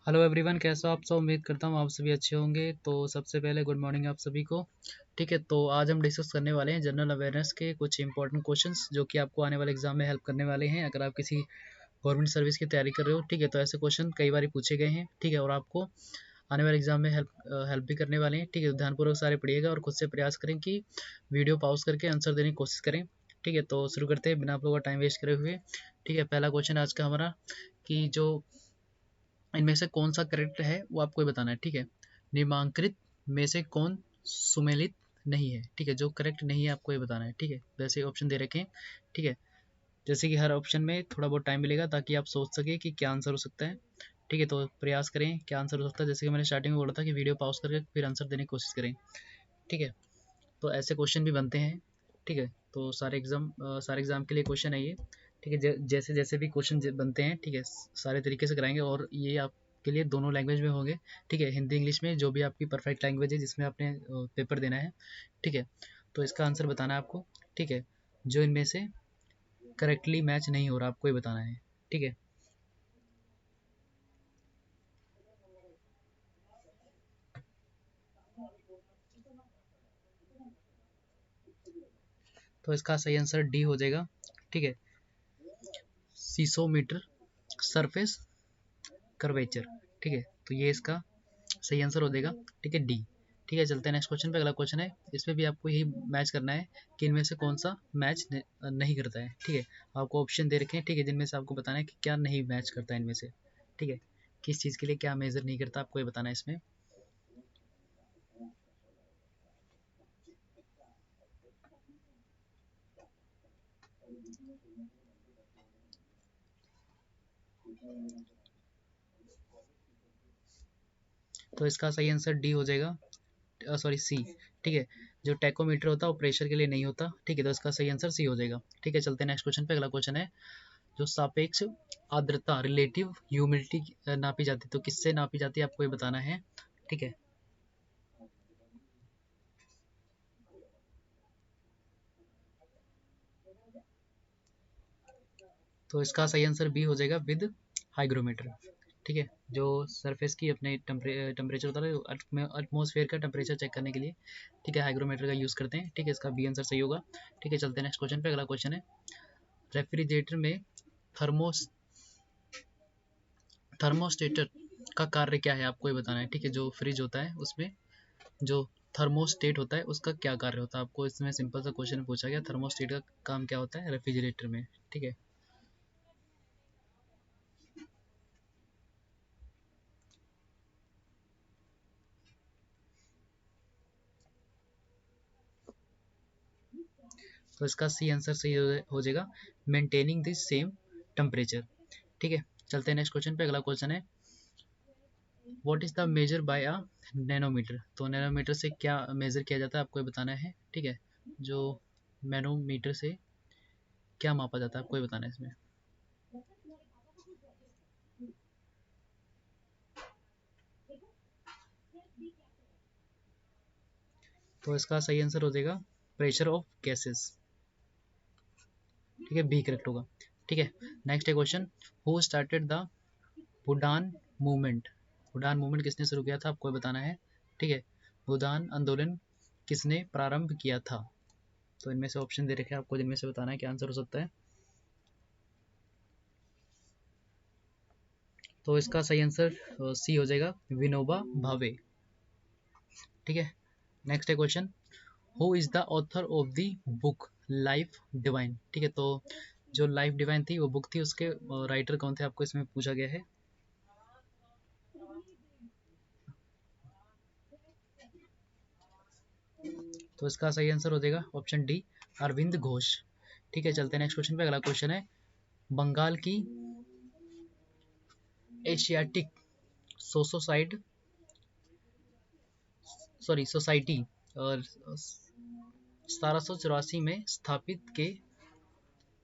Hello everyone, कैसे हो आप सब। उम्मीद करता हूँ आप सभी अच्छे होंगे। तो सबसे पहले गुड मॉर्निंग आप सभी को। ठीक है, तो आज हम डिस्कस करने वाले हैं जनरल अवेयरनेस के कुछ इंपॉर्टेंट क्वेश्चंस जो कि आपको आने वाले एग्जाम में हेल्प करने वाले हैं। अगर आप किसी गवर्नमेंट सर्विस की तैयारी कर रहे हो, ठीक है, तो ऐसे क्वेश्चन कई बार पूछे गए हैं। ठीक है, और आपको आने वाले एग्जाम में हेल्प भी करने वाले हैं। ठीक है, तो ध्यानपूर्वक सारे पढ़िएगा और खुद से प्रयास करें कि वीडियो पॉज करके आंसर देने की कोशिश करें। ठीक है, तो शुरू करते हैं बिना आप लोगों का टाइम वेस्ट करे हुए। ठीक है, पहला क्वेश्चन आज का हमारा कि जो इनमें से कौन सा करेक्ट है वो आपको ही बताना है। ठीक है, निम्नांकित में से कौन सुमेलित नहीं है। ठीक है, जो करेक्ट नहीं है आपको ये बताना है। ठीक है, वैसे ऑप्शन दे रखे हैं। ठीक है, जैसे कि हर ऑप्शन में थोड़ा बहुत टाइम मिलेगा ताकि आप सोच सके कि क्या आंसर हो सकता है। ठीक है, तो प्रयास करें क्या आंसर हो सकता है। जैसे कि मैंने स्टार्टिंग में बोला था कि वीडियो पॉज करके फिर आंसर देने की कोशिश करें। ठीक है, तो ऐसे क्वेश्चन भी बनते हैं। ठीक है, तो सारे एग्जाम के लिए क्वेश्चन है ये। ठीक है, जैसे जैसे भी क्वेश्चन बनते हैं, ठीक है, सारे तरीके से कराएंगे और ये आपके लिए दोनों लैंग्वेज में होंगे। ठीक है, हिंदी इंग्लिश में, जो भी आपकी परफेक्ट लैंग्वेज है जिसमें आपने पेपर देना है। ठीक है, तो इसका आंसर बताना है आपको। ठीक है, जो इनमें से करेक्टली मैच नहीं हो रहा आपको ये बताना है। ठीक है, तो इसका सही आंसर डी हो जाएगा। ठीक है, सीसोमीटर सरफेस कर्वेचर। ठीक है, तो ये इसका सही आंसर हो जाएगा। ठीक है, डी। ठीक है, चलते हैं नेक्स्ट क्वेश्चन पे। अगला क्वेश्चन है, इसमें भी आपको यही मैच करना है कि इनमें से कौन सा मैच नहीं करता है। ठीक है, आपको ऑप्शन दे रखे हैं। ठीक है, जिनमें से आपको बताना है कि क्या नहीं मैच करता है इनमें से। ठीक है, किस चीज़ के लिए क्या मेजर नहीं करता आपको ये बताना है इसमें। तो इसका सही आंसर डी हो जाएगा, सॉरी सी। ठीक है, जो टैकोमीटर होता है वो प्रेशर के लिए नहीं होता। ठीक है, तो इसका सही आंसर सी हो जाएगा। ठीक है, चलते हैं नेक्स्ट क्वेश्चन पे। अगला क्वेश्चन है, जो सापेक्ष आर्द्रता रिलेटिव ह्यूमिडिटी नापी जाती है, तो किससे नापी जाती है आपको ये बताना है। ठीक है, तो इसका सही आंसर बी हो जाएगा, विद हाइग्रोमीटर। ठीक है, जो सरफेस की अपने टेम्परेचर होता है एटमोसफेयर का टेम्परेचर चेक करने के लिए, ठीक है, हाइग्रोमीटर का यूज़ करते हैं। ठीक है, इसका बी आंसर सही होगा। ठीक है, चलते हैं नेक्स्ट क्वेश्चन पे। अगला क्वेश्चन है, रेफ्रिजरेटर में थर्मोस थर्मोस्टेटर का कार्य क्या है आपको ये बताना है। ठीक है, जो फ्रिज होता है उसमें जो थर्मोस्टेट होता है उसका क्या कार्य होता है आपको इसमें सिंपल सा क्वेश्चन पूछा गया, थर्मोस्टेट का काम क्या होता है रेफ्रिजरेटर में। ठीक है, तो इसका सी आंसर सही हो जाएगा, मेंटेनिंग द सेम टेम्परेचर। ठीक है, चलते हैं नेक्स्ट क्वेश्चन पे। अगला क्वेश्चन है, what is the measure by a nanometre, तो नैनोमीटर से क्या मेजर किया जाता है आपको ये बताना है। ठीक है, जो नैनोमीटर से क्या मापा जाता है आपको ये बताना है इसमें। तो इसका सही आंसर हो जाएगा, प्रेशर ऑफ गैसेस। ठीक है, बी करेक्ट होगा। ठीक है, नेक्स्ट है question, who started the Bhutan movement, Bhutan movement किसने शुरू किया था आपको ये बताना है। ठीक है, भूटान आंदोलन किसने प्रारंभ किया था। तो इनमें से ऑप्शन दे रखे हैं आपको, जिनमें से बताना है क्या आंसर हो सकता है। तो इसका सही आंसर सी हो जाएगा, विनोबा भावे। ठीक है, नेक्स्ट है question, who is the author of the book life divine. ठीक है, तो जो लाइफ डिवाइन थी वो बुक थी, उसके राइटर कौन थे आपको इसमें पूछा गया है। तो इसका सही आंसर हो जाएगा ऑप्शन डी, अरविंद घोष। ठीक है, चलते हैं नेक्स्ट क्वेश्चन पे। अगला क्वेश्चन है, बंगाल की एशियाटिक सोसाइटी सोसाइटी और 1784 में स्थापित के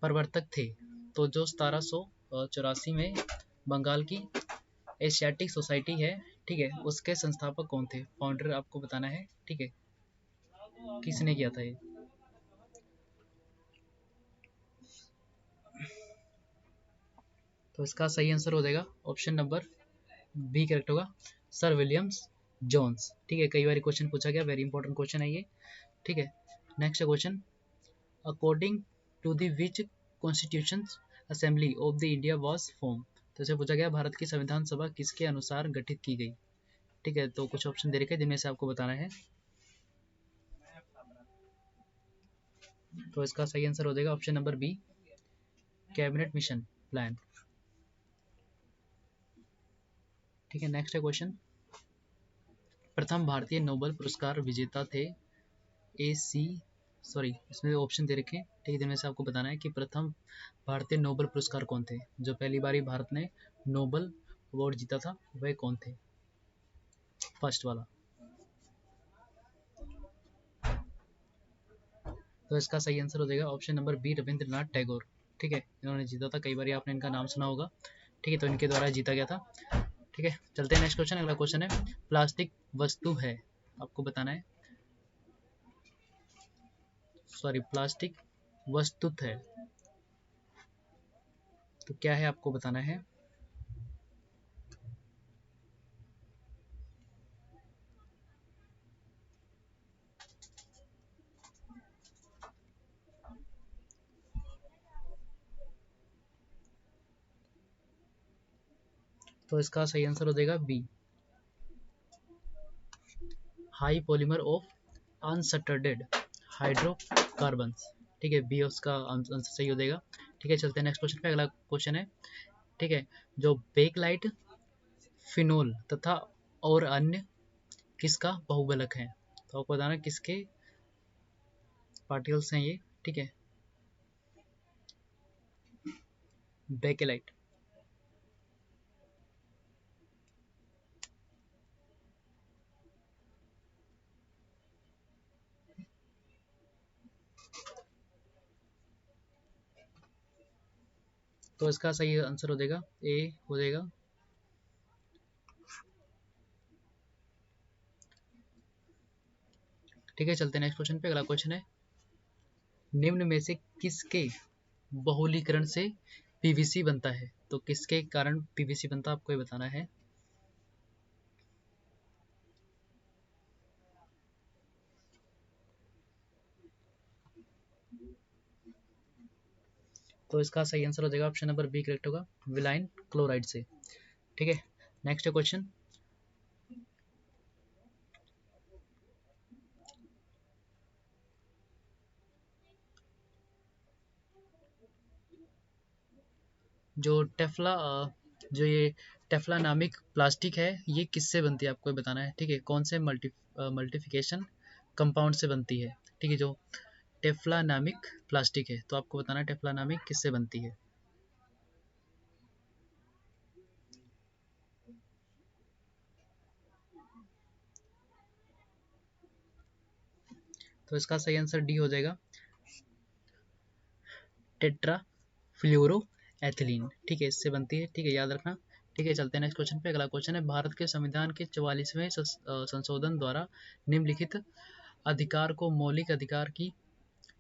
प्रवर्तक थे। तो जो 1784 में बंगाल की एशियाटिक सोसाइटी है, ठीक है, उसके संस्थापक कौन थे, फाउंडर आपको बताना है। ठीक है, किसने किया था ये। तो इसका सही आंसर हो जाएगा ऑप्शन नंबर बी करेक्ट होगा सर विलियम्स जोन्स। ठीक है, कई बार क्वेश्चन पूछा गया, वेरी इंपॉर्टेंट क्वेश्चन है ये। ठीक है, next question, according to the which constitution assembly of the India was form. तो इसे पूछा गया भारत की संविधान सभा किसके अनुसार गठित की गई। ठीक है, तो कुछ ऑप्शन दे रखे हैं जिनमें से आपको बताना है। तो इसका सही आंसर हो जाएगा option number B, cabinet mission plan. ठीक है, नेक्स्ट है क्वेश्चन, प्रथम भारतीय नोबेल पुरस्कार विजेता थे ए सी, सॉरी इसमें ऑप्शन दे रखे हैं। ठीक है, जिनमें से आपको बताना है कि प्रथम भारतीय नोबेल पुरस्कार कौन थे, जो पहली बारी भारत ने नोबेल अवार्ड जीता था वह कौन थे। फर्स्ट वाला, तो इसका सही आंसर हो जाएगा option number B, Rabindranath Tagore. ठीक है, इन्होंने जीता था, कई बार आपने इनका नाम सुना होगा। ठीक है, तो इनके द्वारा जीता गया था। ठीक है, चलते हैं नेक्स्ट क्वेश्चन। अगला क्वेश्चन है, प्लास्टिक वस्तु है, आपको बताना है, सॉरी प्लास्टिक वस्तुत है, तो क्या है आपको बताना है। तो इसका सही आंसर हो जाएगा B, high polymer of unsaturated hydrocarbons. ठीक है, बी उसका आंसर सही हो जाएगा। ठीक है, चलते हैं नेक्स्ट क्वेश्चन पे। अगला क्वेश्चन है, ठीक है, जो बेकलाइट फिनोल तथा और अन्य किसका बहुबलक है। तो आपको बताना किसके पार्टिकल्स हैं ये। ठीक है, बेकेलाइट। तो इसका सही आंसर हो जाएगा ए हो जाएगा। ठीक है, चलते हैं नेक्स्ट क्वेश्चन पे। अगला क्वेश्चन है, निम्न में से किसके बहुलीकरण से पीवीसी बनता है। तो किसके कारण पीवीसी बनता है आपको ये बताना है। तो इसका सही आंसर हो जाएगा ऑप्शन नंबर बी करेक्ट होगा, विलाइन क्लोराइड से। ठीक है, नेक्स्ट क्वेश्चन, जो टेफ्ला जो ये टेफ्ला नामिक प्लास्टिक है ये किससे बनती है आपको ये बताना है। ठीक है, कौन से मल्टीफिकेशन कंपाउंड से बनती है। ठीक है, जो टेफ्ला नामिक प्लास्टिक है, तो आपको बताना है टेफ्ला नामिक किससे बनती है। तो इसका सही आंसर डी हो जाएगा, टेट्रा फ्लोरो एथिलीन। ठीक है, इससे बनती है। ठीक है, याद रखना। ठीक है, चलते हैं नेक्स्ट क्वेश्चन पे। अगला क्वेश्चन है, भारत के संविधान के 44वें संशोधन द्वारा निम्नलिखित अधिकार को मौलिक अधिकार की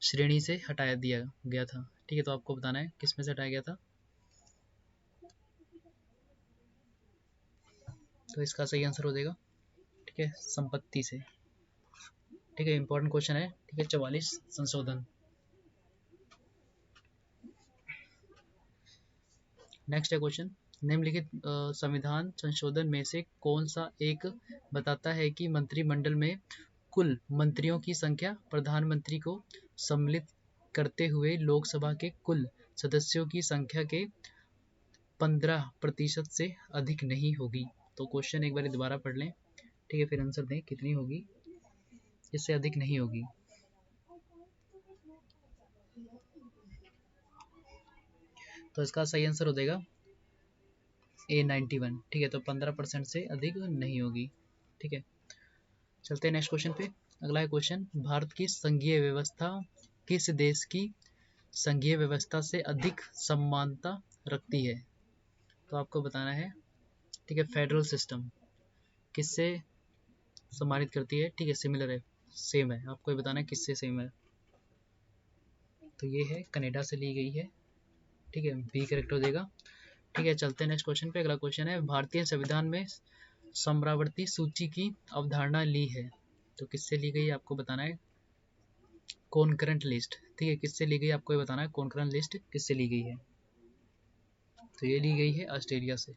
श्रेणी से हटाया दिया गया था। ठीक है, तो आपको बताना है किस में से हटाया गया था। तो इसका सही आंसर हो जाएगा, ठीक है, संपत्ति से। ठीक है, इंपॉर्टेंट क्वेश्चन है। ठीक है, 44 संशोधन। नेक्स्ट है क्वेश्चन, निम्नलिखित संविधान संशोधन में से कौन सा एक बताता है कि मंत्रिमंडल में कुल मंत्रियों की संख्या प्रधानमंत्री को सम्मिलित करते हुए लोकसभा के कुल सदस्यों की संख्या के 15% से अधिक नहीं होगी। तो क्वेश्चन एक बार दोबारा पढ़ लें। ठीक है, फिर आंसर दें कितनी होगी, इससे अधिक नहीं होगी। तो इसका सही आंसर हो जाएगा A91। ठीक है, तो 15% से अधिक नहीं होगी। ठीक है, चलते हैं नेक्स्ट क्वेश्चन पे। अगला है क्वेश्चन, भारत की संघीय व्यवस्था किस देश की संघीय व्यवस्था से अधिक समानता रखती है। तो आपको बताना है। ठीक है, फेडरल सिस्टम किससे सम्मानित करती है। ठीक है, सिमिलर है, सेम है, आपको ये बताना है किससे सेम है। तो ये है कनाडा से ली गई है। ठीक है, बी करेक्ट हो जाएगा। ठीक है, चलते हैं नेक्स्ट क्वेश्चन पे। अगला क्वेश्चन है, भारतीय संविधान में समरावर्ती सूची की अवधारणा ली है, तो किससे ली गई आपको बताना है। कॉन्करेंट लिस्ट, ठीक है, किससे ली गई आपको ये बताना है। कॉन्करेंट लिस्ट किससे ली गई है, तो ये ली गई है ऑस्ट्रेलिया से।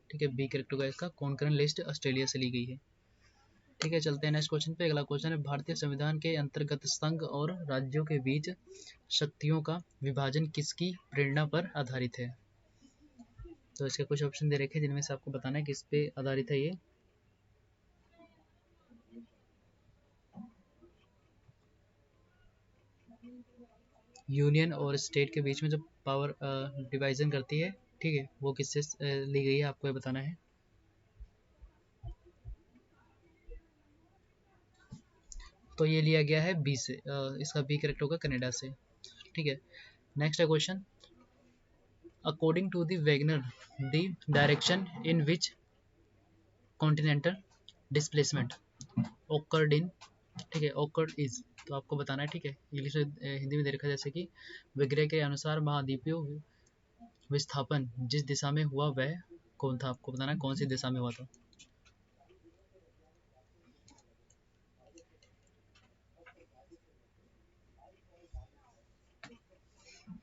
ठीक है, बी करेक्ट होगा इसका, कॉन्करेंट लिस्ट ऑस्ट्रेलिया से ली गई है। ठीक है, चलते हैं नेक्स्ट क्वेश्चन पे। अगला क्वेश्चन है, भारतीय संविधान के अंतर्गत संघ और राज्यों के बीच शक्तियों का विभाजन किसकी प्रेरणा पर आधारित है। तो इसके कुछ ऑप्शन दे रखे हैं जिनमें से आपको बताना है किस पे आधारित है ये। यूनियन और स्टेट के बीच में जो पावर डिवाइजन करती है, ठीक है, वो किससे ली गई है आपको ये बताना है। तो ये लिया गया है बी से, इसका बी करेक्ट होगा कनाडा से। ठीक है, नेक्स्ट है question, according to the Wegener the direction in which continental displacement occurred in, ठीक है, occurred is, तो आपको बताना है। ठीक है, इंग्लिश में हिंदी में दे रखा है जैसे कि वगैरह के अनुसार महाद्वीपीय विस्थापन जिस दिशा में हुआ वह कौन था, आपको बताना है कौन सी दिशा में हुआ था।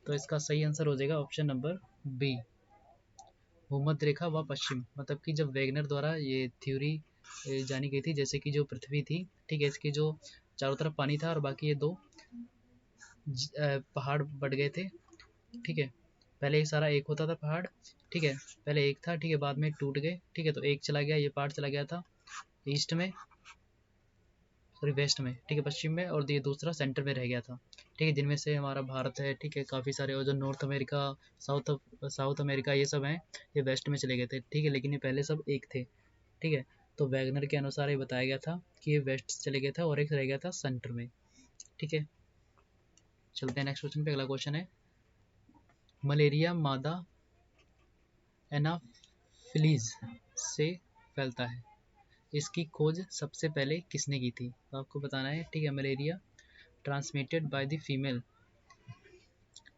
तो इसका सही आंसर हो जाएगा ऑप्शन नंबर बी, भूमध्य रेखा व पश्चिम। मतलब कि जब वैगनर द्वारा ये थ्योरी जानी गई थी, जैसे कि जो पृथ्वी थी, ठीक है, इसके जो चारों तरफ पानी था और बाकी ये दो पहाड़ बढ़ गए थे। ठीक है, पहले ये सारा एक होता था पहाड़, ठीक है, पहले एक था, ठीक है, बाद में टूट गए। ठीक है, तो एक चला गया, ये पार्ट चला गया था ईस्ट में, सॉरी वेस्ट में, ठीक है, पश्चिम में, और ये दूसरा सेंटर में रह गया था। ठीक है, जिनमें से हमारा भारत है, ठीक है, काफ़ी सारे, और जो north America, south south America, ये सब हैं, ये वेस्ट में चले गए थे। ठीक है, लेकिन ये पहले सब एक थे। ठीक है, तो वैगनर के अनुसार ये बताया गया था कि ये वेस्ट चले गया था और एक रह गया था सेंटर में। ठीक है, चलते हैं नेक्स्ट क्वेश्चन पे। अगला क्वेश्चन है, मलेरिया मादा एनाफिलीज से फैलता है, इसकी खोज सबसे पहले किसने की थी, तो आपको बताना है। ठीक है, malaria transmitted by the female,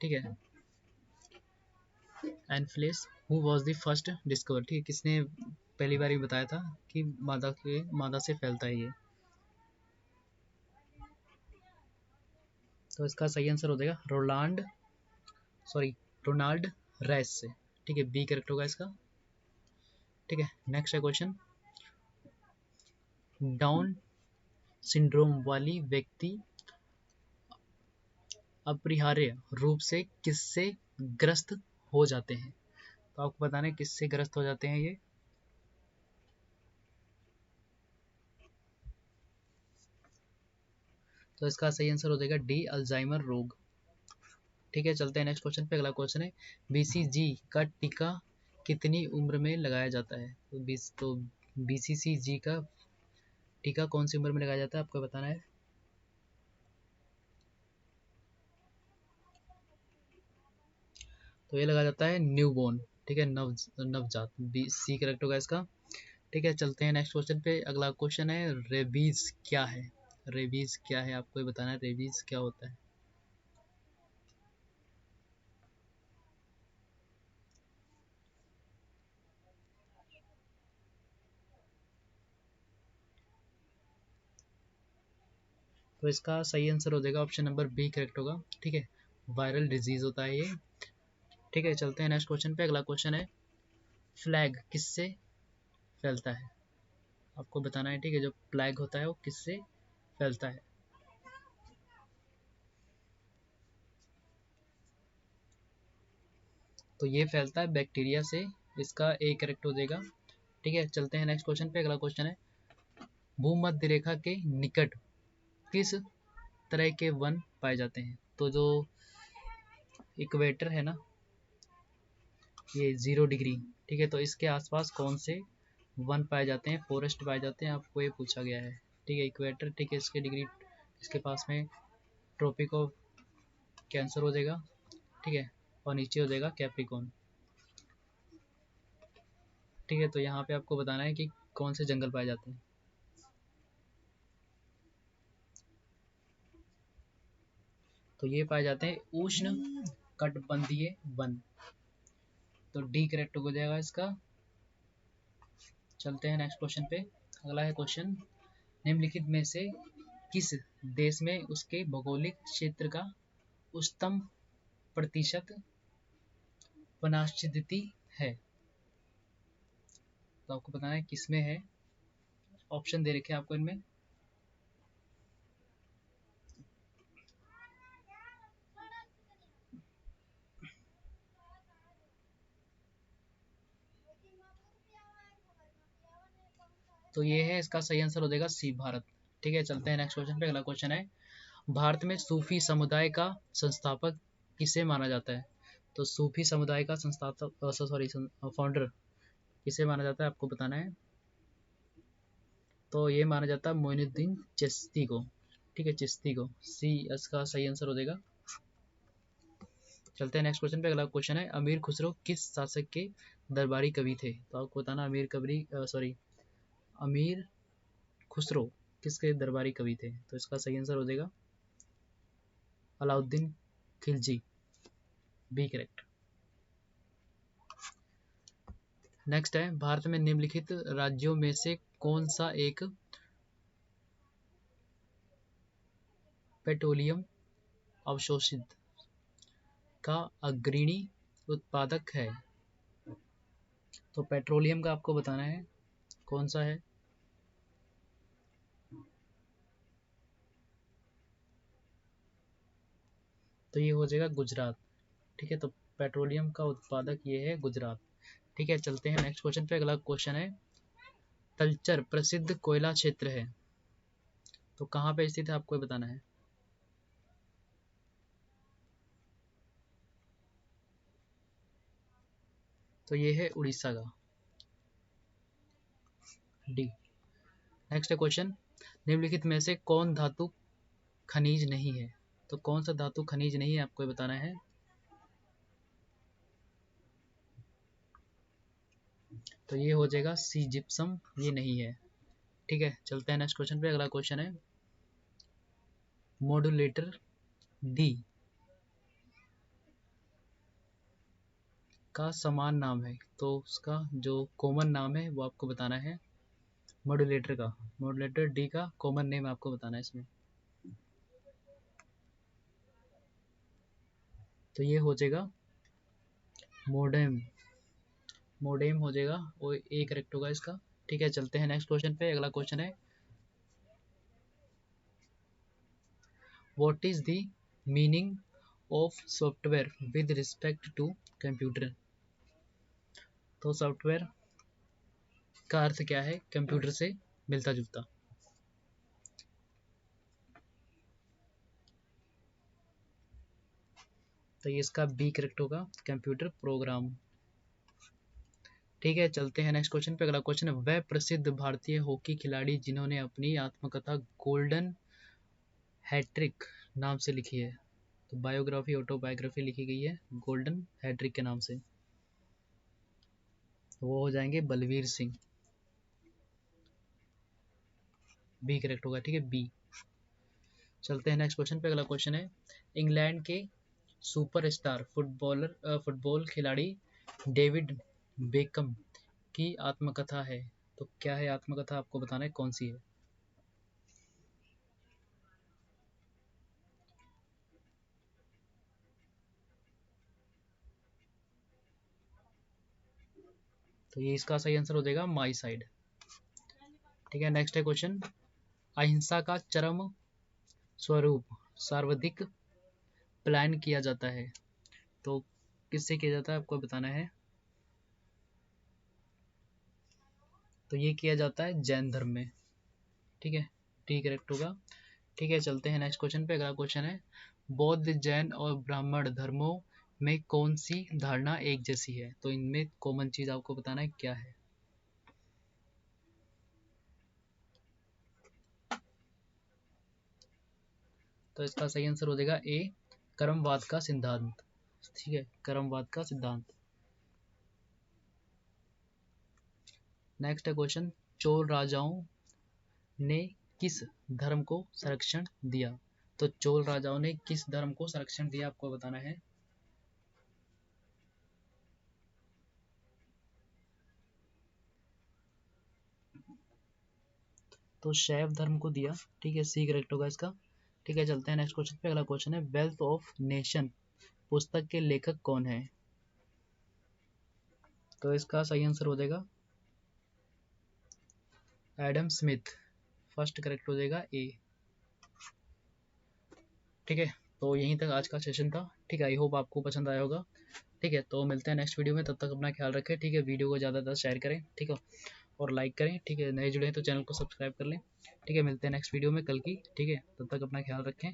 ठीक है, Anopheles who was the first discover, ठीक है, किसने पहली बार ये बताया था कि मादा से फैलता है ये। तो इसका सही आंसर हो जाएगा रोनाल्ड रैस से। ठीक है, बी करेक्ट होगा इसका। ठीक है, नेक्स्ट है क्वेश्चन, डाउन सिंड्रोम वाली व्यक्ति अपरिहार्य रूप से किससे ग्रस्त हो जाते हैं, तो आपको बताना है किससे ग्रस्त हो जाते हैं ये। तो इसका सही आंसर हो जाएगा डी, अल्जाइमर रोग। ठीक है, चलते हैं नेक्स्ट क्वेश्चन पे। अगला क्वेश्चन है, बीसीजी का टीका कितनी उम्र में लगाया जाता है, तो बीसीजी का टीका कौन सी उम्र में लगाया जाता है, आपको बताना है। तो ये लगाया जाता है न्यूबॉर्न, ठीक है, नवजात, बी सी करेक्ट होगा इसका। ठीक है, चलते हैं नेक्स्ट क्वेश्चन पे। अगला क्वेश्चन है, रेबीज क्या है, रेबीज क्या है आपको ये बताना है, रेबीज क्या होता है। तो इसका सही आंसर हो जाएगा ऑप्शन नंबर बी करेक्ट होगा। ठीक है, वायरल डिजीज होता है ये। ठीक है, चलते हैं नेक्स्ट क्वेश्चन पे। अगला क्वेश्चन है, फ्लैग किससे फैलता है, आपको बताना है। ठीक है, जो प्लैग होता है वो किससे फैलता है। तो ये फैलता है बैक्टीरिया से, इसका ए करेक्ट हो जाएगा। ठीक है, चलते हैं नेक्स्ट क्वेश्चन पे। अगला क्वेश्चन है, भूमध्य रेखा के निकट किस तरह के वन पाए जाते हैं, तो जो इक्वेटर है ना, ये 0 डिग्री, ठीक है, तो इसके आसपास कौन से वन पाए जाते हैं, फॉरेस्ट पाए जाते हैं, आपको ये पूछा गया है। ठीक है, इक्वेटर, ठीक है, इसके डिग्री, इसके पास में ट्रॉपिक ऑफ कैंसर हो जाएगा, ठीक है, और नीचे हो जाएगा कैप्रिकॉन। ठीक है, तो यहाँ पे आपको बताना है कि कौन से जंगल पाए जाते हैं। तो ये पाए जाते हैं उष्ण कटिबंधीय वन। तो डी करेक्ट हो जाएगा इसका। चलते हैं नेक्स्ट क्वेश्चन पे। अगला है क्वेश्चन, निम्नलिखित में से किस देश में उसके भौगोलिक क्षेत्र का उच्चतम प्रतिशत वनाच्छादित है? तो आपको बताना है किस में है। ऑप्शन दे रखे हैं आपको इनमें। तो ये है, इसका सही आंसर हो जाएगा सी, भारत। ठीक है, चलते हैं नेक्स्ट क्वेश्चन पे। अगला क्वेश्चन है, भारत में सूफी समुदाय का संस्थापक किसे माना जाता है? तो सूफी समुदाय का संस्थापक, सॉरी, फाउंडर किसे माना जाता है, आपको बताना है। तो ये माना जाता है मोइनुद्दीन चिश्ती को। ठीक है, चिश्ती को। सी इसका सही आंसर हो जाएगा। चलते हैं नेक्स्ट क्वेश्चन पे। अगला क्वेश्चन है, अमीर खुसरो किस शासक के दरबारी कवि थे? तो आपको बताना अमीर खुसरो किसके दरबारी कवि थे? तो इसका सही आंसर हो जाएगा Alauddin Khilji, B correct. Next है, भारत में निम्नलिखित राज्यों में से कौन सा एक पेट्रोलियम अवशोषित का अग्रणी उत्पादक है? तो पेट्रोलियम का आपको बताना है कौन सा है। तो ये हो जाएगा गुजरात। ठीक है, तो पेट्रोलियम का उत्पादक ये है गुजरात। ठीक है, चलते हैं नेक्स्ट क्वेश्चन पे। अगला क्वेश्चन है, तलचर प्रसिद्ध कोयला क्षेत्र है, तो कहाँ पे स्थित है, आपको बताना है। तो ये है उड़ीसा का, डी। नेक्स्ट क्वेश्चन, निम्नलिखित में से कौन धातु खनिज नहीं है? तो कौन सा धातु खनिज नहीं है, आपको बताना है। तो ये हो जाएगा सी, जिप्सम, ये नहीं है। ठीक है, चलते हैं नेक्स्ट क्वेश्चन पे। अगला क्वेश्चन है, मॉड्यूलेटर डी का समान नाम है, तो उसका जो कॉमन नाम है वो आपको बताना है। मॉड्यूलेटर का, मॉड्यूलेटर डी का कॉमन नेम आपको बताना है इसमें। तो ये हो जाएगा मोडेम, मोडेम हो जाएगा, वो ए करेक्ट होगा इसका। ठीक है, चलते हैं नेक्स्ट क्वेश्चन पे। अगला क्वेश्चन है, what is the meaning of software with respect to computer? तो सॉफ्टवेयर का अर्थ क्या है कंप्यूटर से मिलता जुलता? तो ये इसका बी करेक्ट होगा, कंप्यूटर प्रोग्राम। ठीक है, चलते हैं नेक्स्ट क्वेश्चन पे। अगला क्वेश्चन है, वह प्रसिद्ध भारतीय हॉकी खिलाड़ी जिन्होंने अपनी आत्मकथा गोल्डन हैट्रिक नाम से लिखी है? तो बायोग्राफी, ऑटोबायोग्राफी लिखी गई है गोल्डन हैट्रिक के नाम से, तो वो हो जाएंगे बलवीर सिंह, बी करेक्ट होगा। ठीक है, बी। चलते हैं नेक्स्ट क्वेश्चन पे। अगला क्वेश्चन है, इंग्लैंड के सुपरस्टार फुटबॉल खिलाड़ी डेविड बेकम की आत्मकथा है, तो क्या है आत्मकथा, आपको बताना है कौन सी है। तो ये इसका सही आंसर हो जाएगा माई साइड। ठीक है, नेक्स्ट है क्वेश्चन, अहिंसा का चरम स्वरूप सर्वाधिक प्लान किया जाता है, तो किससे किया जाता है, आपको बताना है। तो ये किया जाता है जैन धर्म में। ठीक है, टी करेक्ट होगा। ठीक है, चलते हैं नेक्स्ट क्वेश्चन पे। अगला क्वेश्चन है, बौद्ध, जैन और ब्राह्मण धर्मों में कौन सी धारणा एक जैसी है? तो इनमें कॉमन चीज आपको बताना है क्या है। तो इसका सही आंसर हो जाएगा ए, कर्मवाद का सिद्धांत। ठीक है, कर्मवाद का सिद्धांत। नेक्स्ट है क्वेश्चन, चोल राजाओं ने किस धर्म को संरक्षण दिया? तो चोल राजाओं ने किस धर्म को संरक्षण दिया, आपको बताना है। तो शैव धर्म को दिया, ठीक है, सी करेक्ट होगा इसका। ठीक है, चलते हैं नेक्स्ट क्वेश्चन पे। अगला क्वेश्चन है, वेल्थ ऑफ नेशन पुस्तक के लेखक कौन है? तो इसका सही आंसर हो जाएगा एडम स्मिथ, फर्स्ट करेक्ट हो जाएगा ए। ठीक है, तो यहीं तक आज का सेशन था। ठीक है, आई होप आपको पसंद आया होगा। ठीक है, तो मिलते हैं नेक्स्ट वीडियो में, तब तक अपना ख्याल रखें। ठीक है, वीडियो को ज़्यादा से ज़्यादा शेयर करें, ठीक है, और लाइक करें। ठीक है, नए जुड़े हैं तो चैनल को सब्सक्राइब कर लें। ठीक है, मिलते हैं नेक्स्ट वीडियो में कल की। ठीक है, तब तक अपना ख्याल रखें।